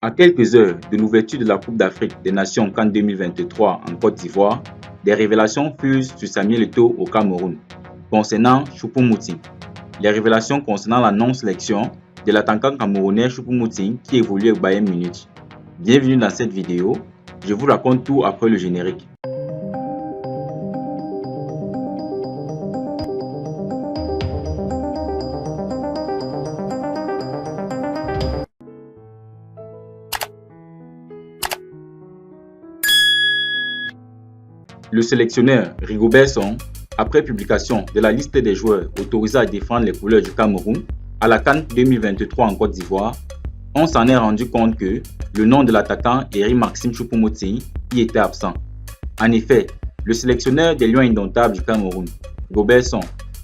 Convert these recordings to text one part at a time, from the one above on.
À quelques heures de l'ouverture de la Coupe d'Afrique des Nations CAN 2023 en Côte d'Ivoire, des révélations fusent sur Samuel Eto'o au Cameroun concernant Choupo-Moting. Les révélations concernant la non-sélection de l'attaquant camerounais Choupo-Moting qui évolue au Bayern Munich. Bienvenue dans cette vidéo, je vous raconte tout après le générique. Le sélectionneur Rigobert Song, après publication de la liste des joueurs autorisés à défendre les couleurs du Cameroun à la CAN 2023 en Côte d'Ivoire, on s'en est rendu compte que le nom de l'attaquant Henri-Maxime Choupo-Moting y était absent. En effet, le sélectionneur des Lions indomptables du Cameroun, Rigobert Song,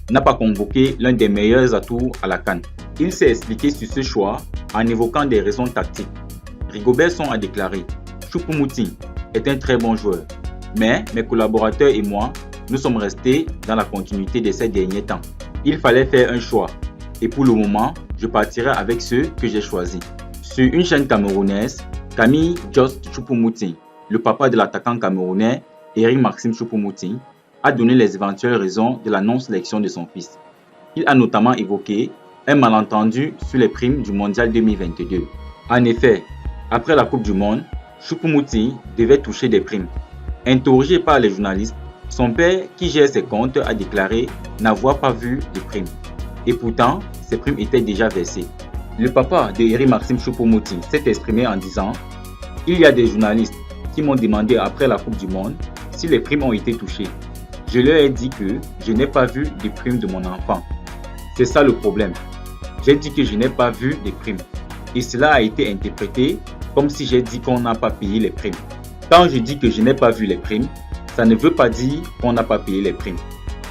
n'a pas convoqué l'un des meilleurs atouts à la CAN. Il s'est expliqué sur ce choix en évoquant des raisons tactiques. Rigobert Song a déclaré « Choupo-Moting est un très bon joueur. Mais mes collaborateurs et moi, nous sommes restés dans la continuité de ces derniers temps. Il fallait faire un choix. Et pour le moment, je partirai avec ceux que j'ai choisis. » Sur une chaîne camerounaise, Camille Jost Choupo-Moting, le papa de l'attaquant camerounais Henri-Maxime Choupo-Moting, a donné les éventuelles raisons de la non-sélection de son fils. Il a notamment évoqué un malentendu sur les primes du Mondial 2022. En effet, après la Coupe du Monde, Choupo-Moting devait toucher des primes. Interrogé par les journalistes, son père qui gère ses comptes a déclaré n'avoir pas vu de primes. Et pourtant, ces primes étaient déjà versées. Le papa de Henri-Maxime Choupo-Moting s'est exprimé en disant « Il y a des journalistes qui m'ont demandé après la Coupe du Monde si les primes ont été touchées. Je leur ai dit que je n'ai pas vu de primes de mon enfant. C'est ça le problème. J'ai dit que je n'ai pas vu de primes. Et cela a été interprété comme si j'ai dit qu'on n'a pas payé les primes. Quand je dis que je n'ai pas vu les primes, ça ne veut pas dire qu'on n'a pas payé les primes,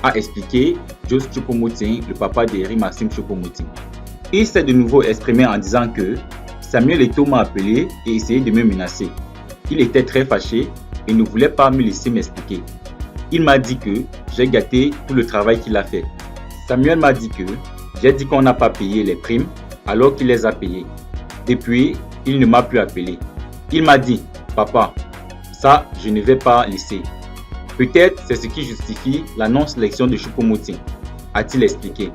a expliqué Jost Choupo-Moting, le papa d'Henri-Maxime Choupo-Moting. Il s'est de nouveau exprimé en disant que Samuel Eto'o m'a appelé et essayé de me menacer. Il était très fâché et ne voulait pas me laisser m'expliquer. Il m'a dit que j'ai gâté tout le travail qu'il a fait. Samuel m'a dit que j'ai dit qu'on n'a pas payé les primes alors qu'il les a payées. Depuis, il ne m'a plus appelé. Il m'a dit « Papa, ça, je ne vais pas laisser. » Peut-être c'est ce qui justifie la non-sélection de Choupo-Moting, a-t-il expliqué.